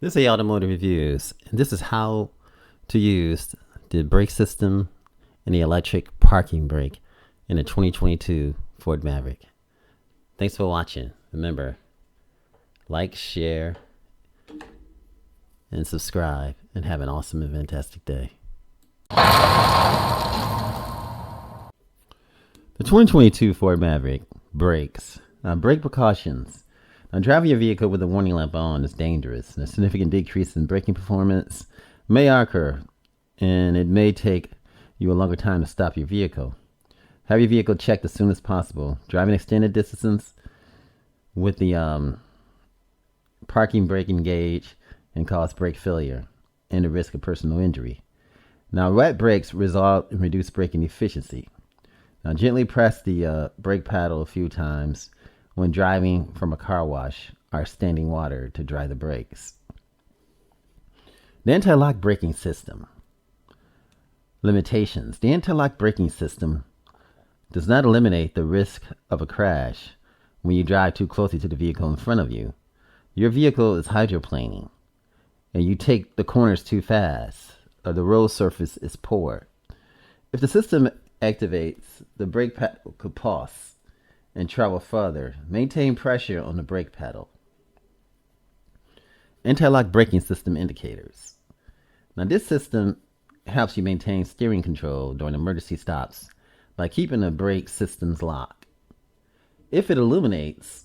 This is Automotive Reviews, and this is how to use the brake system and the electric parking brake in a 2022 Ford Maverick. Thanks for watching. Remember, like, share, and subscribe, and have an awesome and fantastic day. The 2022 Ford Maverick brakes. Brake precautions. Now, driving your vehicle with a warning lamp on is dangerous, and a significant decrease in braking performance may occur, and it may take you a longer time to stop your vehicle. Have your vehicle checked as soon as possible. Driving extended distances with the parking brake engaged and cause brake failure and the risk of personal injury. Now, wet brakes result in reduced braking efficiency. Now, gently press the brake paddle a few times when driving from a car wash or standing water to dry the brakes. The anti-lock braking system. Limitations. The anti-lock braking system does not eliminate the risk of a crash when you drive too closely to the vehicle in front of you. Your vehicle is hydroplaning and you take the corners too fast or the road surface is poor. If the system activates, the brake paddle could pause and travel further. Maintain pressure on the brake pedal. Anti-lock braking system indicators. Now, this system helps you maintain steering control during emergency stops by keeping the brake systems locked. If it illuminates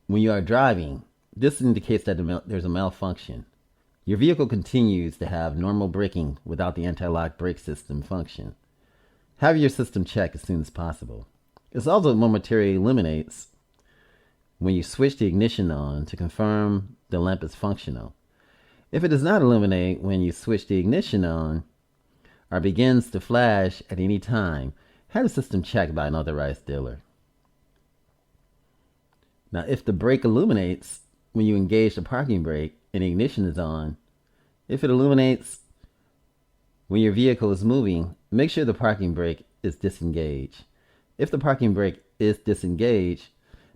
when you are driving, this indicates that there's a malfunction. Your vehicle continues to have normal braking without the anti-lock brake system function. Have your system checked as soon as possible. It also momentarily illuminates when you switch the ignition on to confirm the lamp is functional. If it does not illuminate when you switch the ignition on or begins to flash at any time, have the system checked by an authorized dealer. Now, if the brake illuminates when you engage the parking brake and the ignition is on, if it illuminates when your vehicle is moving, make sure the parking brake is disengaged. If the parking brake is disengaged,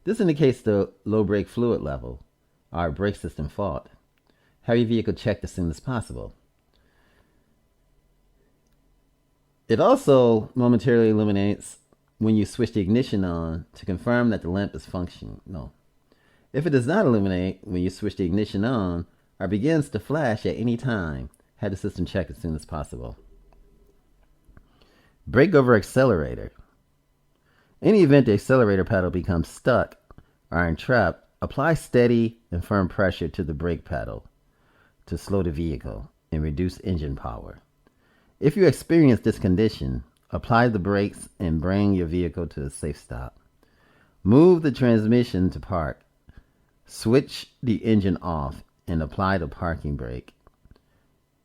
this indicates the low brake fluid level or brake system fault. Have your vehicle checked as soon as possible. It also momentarily illuminates when you switch the ignition on to confirm that the lamp is functional. If it does not illuminate when you switch the ignition on or begins to flash at any time, have the system checked as soon as possible. Brake over accelerator. In the event the accelerator pedal becomes stuck or entrapped, apply steady and firm pressure to the brake pedal to slow the vehicle and reduce engine power. If you experience this condition, apply the brakes and bring your vehicle to a safe stop. Move the transmission to park. Switch the engine off and apply the parking brake.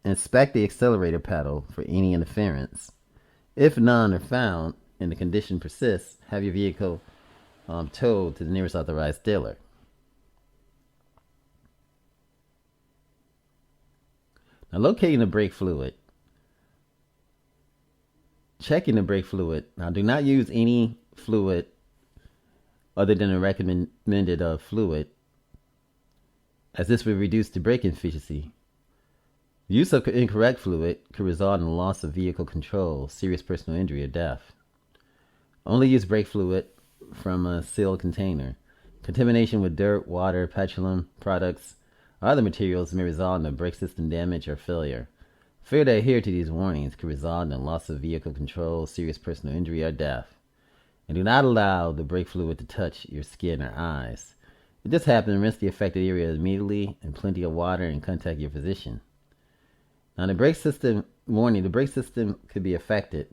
Inspect the accelerator pedal for any interference. If none are found and the condition persists, have your vehicle towed to the nearest authorized dealer. Now, locating the brake fluid. Checking the brake fluid. Now, do not use any fluid other than the recommended fluid, as this will reduce the braking efficiency. Use of incorrect fluid could result in the loss of vehicle control, serious personal injury, or death. Only use brake fluid from a sealed container. Contamination with dirt, water, petroleum products, or other materials may result in a brake system damage or failure. Failure to adhere to these warnings could result in the loss of vehicle control, serious personal injury, or death. And do not allow the brake fluid to touch your skin or eyes. If this happens, rinse the affected area immediately in plenty of water and contact your physician. Now, the brake system warning: the brake system could be affected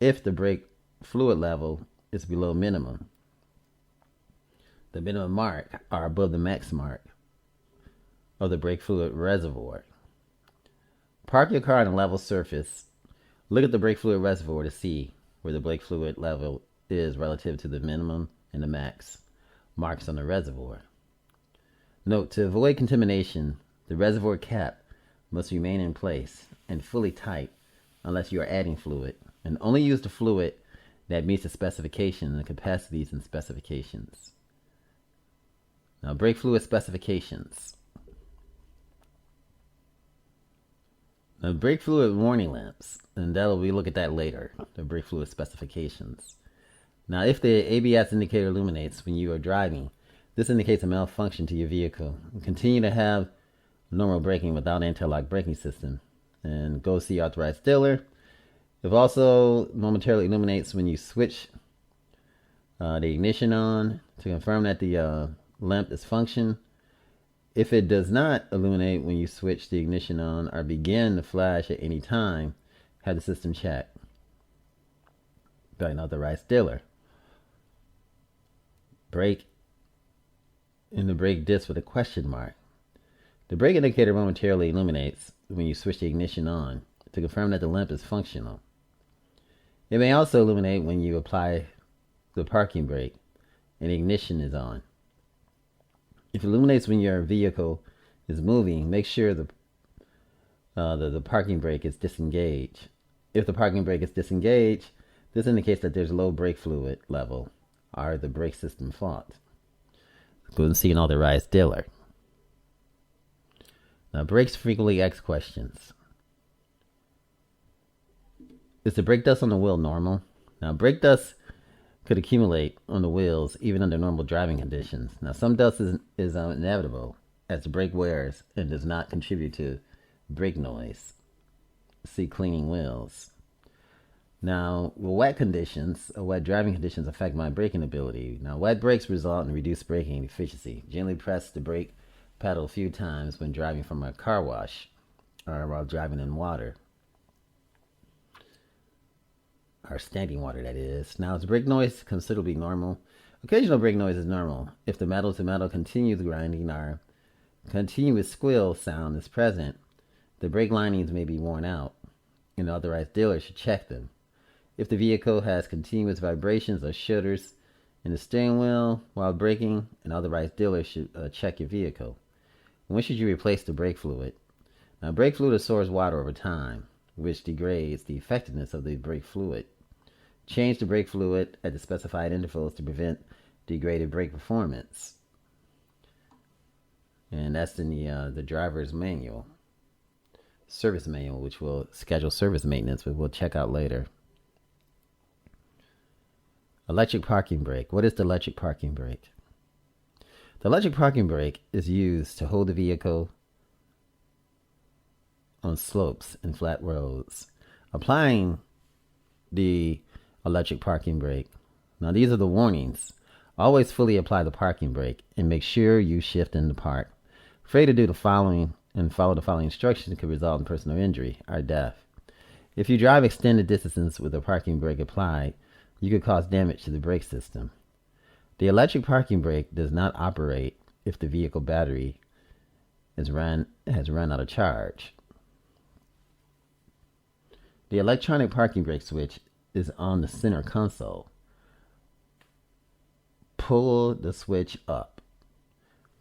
if the brake fluid level is below minimum, the minimum mark, or above the max mark of the brake fluid reservoir. Park your car on a level surface. Look at the brake fluid reservoir to see where the brake fluid level is relative to the minimum and the max marks on the reservoir. Note: to avoid contamination, the reservoir cap must remain in place and fully tight unless you are adding fluid, and only use the fluid that meets the specification and the capacities and specifications. Now, brake fluid specifications. Now, brake fluid warning lamps, and we look at that later, the brake fluid specifications. Now, if the ABS indicator illuminates when you are driving, this indicates a malfunction to your vehicle. Continue to have normal braking without anti-lock braking system, and go see your authorized dealer. It also momentarily illuminates when you switch the ignition on to confirm that the lamp is function. If it does not illuminate when you switch the ignition on or begin to flash at any time, have the system checked by an authorized dealer. Brake in the brake disc with a question mark. The brake indicator momentarily illuminates when you switch the ignition on to confirm that the lamp is functional. It may also illuminate when you apply the parking brake and ignition is on. If it illuminates when your vehicle is moving, make sure the parking brake is disengaged. If the parking brake is disengaged, this indicates that there's low brake fluid level or the brake system fault. Go and see an authorized dealer. Now, brakes frequently asked questions. Is the brake dust on the wheel normal? Now, brake dust could accumulate on the wheels even under normal driving conditions. Now, some dust is inevitable as the brake wears and does not contribute to brake noise. See cleaning wheels. Now, wet driving conditions affect my braking ability. Now, wet brakes result in reduced braking efficiency. Gently press the brake pedal a few times when driving from a car wash or while driving in water. Or standing water, that is. Now, is brake noise considerably normal? Occasional brake noise is normal. If the metal-to-metal continuous grinding or continuous squeal sound is present, the brake linings may be worn out, and the authorized dealer should check them. If the vehicle has continuous vibrations or shudders in the steering wheel while braking, an authorized dealer should check your vehicle. When should you replace the brake fluid? Now, brake fluid absorbs water over time, which degrades the effectiveness of the brake fluid. Change the brake fluid at the specified intervals to prevent degraded brake performance. And that's in the driver's manual, service manual, which will schedule service maintenance, but we'll check out later. Electric parking brake. What is the electric parking brake? The electric parking brake is used to hold the vehicle on slopes and flat roads. Applying the electric parking brake. Now, these are the warnings. Always fully apply the parking brake and make sure you shift in the park. Failure to do the following and follow the following instructions could result in personal injury or death. If you drive extended distances with a parking brake applied, you could cause damage to the brake system. The electric parking brake does not operate if the vehicle battery has run out of charge. The electronic parking brake switch is on the center console. Pull the switch up.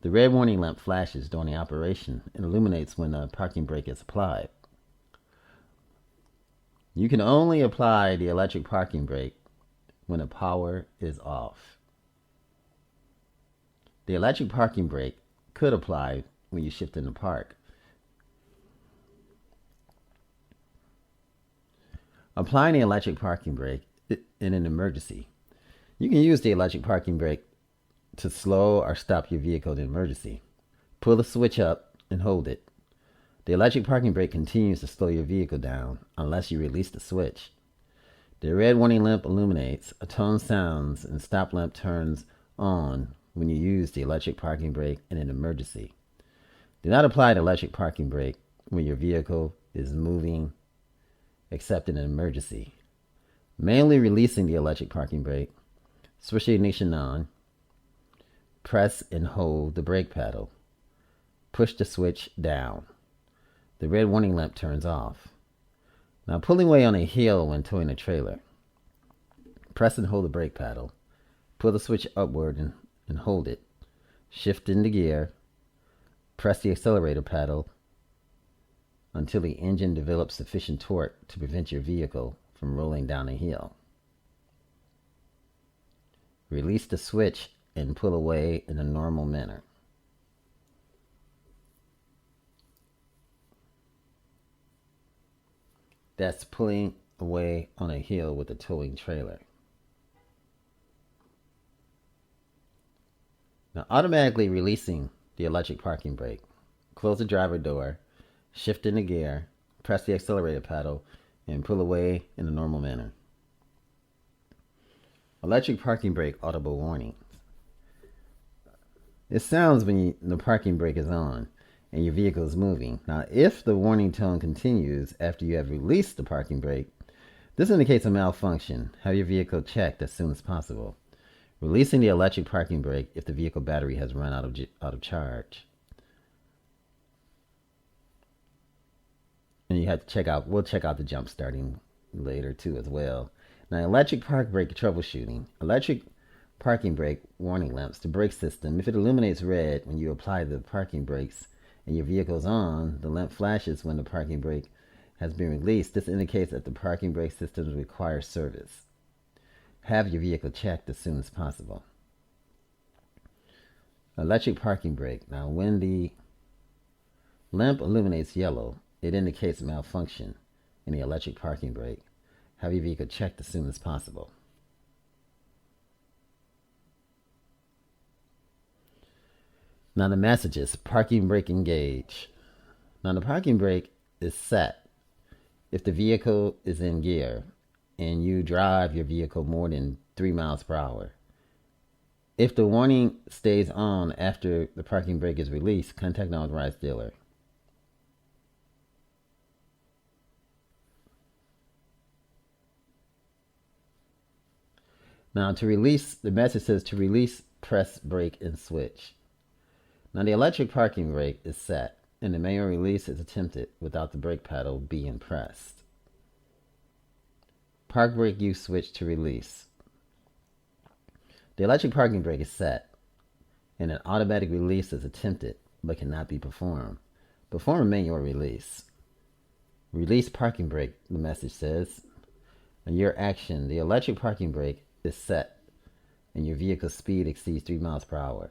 The red warning lamp flashes during the operation and illuminates when the parking brake is applied. You can only apply the electric parking brake when the power is off. The electric parking brake could apply when you shift in the park. Applying the electric parking brake in an emergency. You can use the electric parking brake to slow or stop your vehicle in an emergency. Pull the switch up and hold it. The electric parking brake continues to slow your vehicle down unless you release the switch. The red warning lamp illuminates, a tone sounds, and stop lamp turns on when you use the electric parking brake in an emergency. Do not apply the electric parking brake when your vehicle is moving except in an emergency. Manually releasing the electric parking brake, switch the ignition on, press and hold the brake pedal. Push the switch down. The red warning lamp turns off. Now, pulling away on a hill when towing a trailer. Press and hold the brake pedal. Pull the switch upward and hold it. Shift into gear. Press the accelerator pedal until the engine develops sufficient torque to prevent your vehicle from rolling down a hill. Release the switch and pull away in a normal manner. that's pulling away on a hill with a towing trailer. Now, automatically releasing the electric parking brake. Close the driver door, shift into gear, press the accelerator pedal, and pull away in a normal manner. Electric parking brake audible warning. It sounds when the parking brake is on and your vehicle is moving. Now, if the warning tone continues after you have released the parking brake, this indicates a malfunction. Have your vehicle checked as soon as possible. Releasing the electric parking brake if the vehicle battery has run out of charge. And you have to check out, we'll check out the jump starting later too as well. Now, electric park brake troubleshooting. Electric parking brake warning lamps. The brake system, if it illuminates red when you apply the parking brakes and your vehicle is on, the lamp flashes when the parking brake has been released. This indicates that the parking brake systems require service. Have your vehicle checked as soon as possible. Electric parking brake. Now, when the lamp illuminates yellow, it indicates malfunction in the electric parking brake. Have your vehicle checked as soon as possible. Now the messages, parking brake engage. Now the parking brake is set if the vehicle is in gear and you drive your vehicle more than 3 miles per hour. If the warning stays on after the parking brake is released, contact an authorized dealer. Now to release, the message says to release, press brake and switch. Now the electric parking brake is set and the manual release is attempted without the brake pedal being pressed. Park brake use switch to release. The electric parking brake is set and an automatic release is attempted but cannot be performed. Perform a manual release. Release parking brake, the message says. On your action, the electric parking brake is set and your vehicle's speed exceeds 3 miles per hour.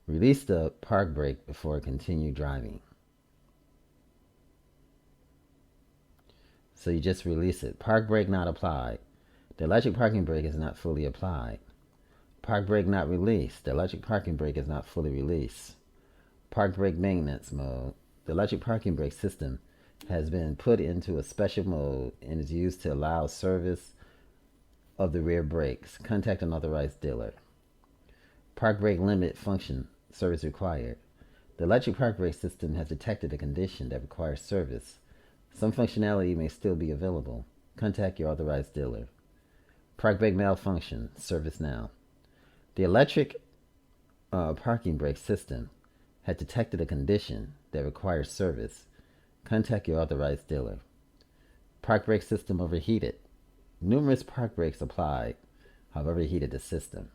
Release the park brake before continue driving. So you just release it. Park brake not applied. The electric parking brake is not fully applied. Park brake not released. The electric parking brake is not fully released. Park brake maintenance mode. The electric parking brake system has been put into a special mode and is used to allow service of the rear brakes. Contact an authorized dealer. Park brake limit function. Service required. The electric park brake system has detected a condition that requires service. Some functionality may still be available. Contact your authorized dealer. Park brake malfunction. Service now. The electric parking brake system has detected a condition that requires service. Contact your authorized dealer. Park brake system overheated. Numerous park brakes applied have overheated the system.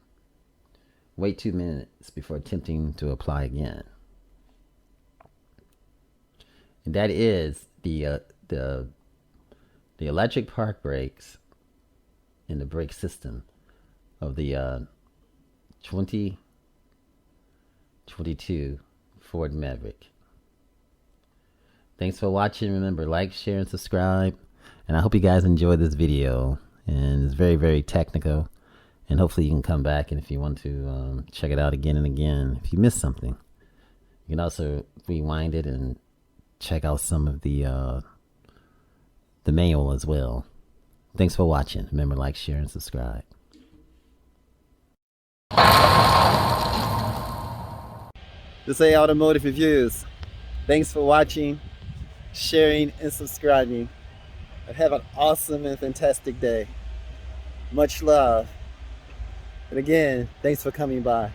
Wait 2 minutes before attempting to apply again. And that is the electric park brakes in the brake system of the 2022 Ford Maverick. Thanks for watching. Remember, like, share, and subscribe. And I hope you guys enjoyed this video. And it's very, very technical. And hopefully you can come back, and if you want to check it out again and again, if you missed something, you can also rewind it and check out some of the manual as well. Thanks for watching. Remember, like, share, and subscribe. This is Automotive Reviews. Thanks for watching, sharing, and subscribing. And have an awesome and fantastic day. Much love. And again, thanks for coming by.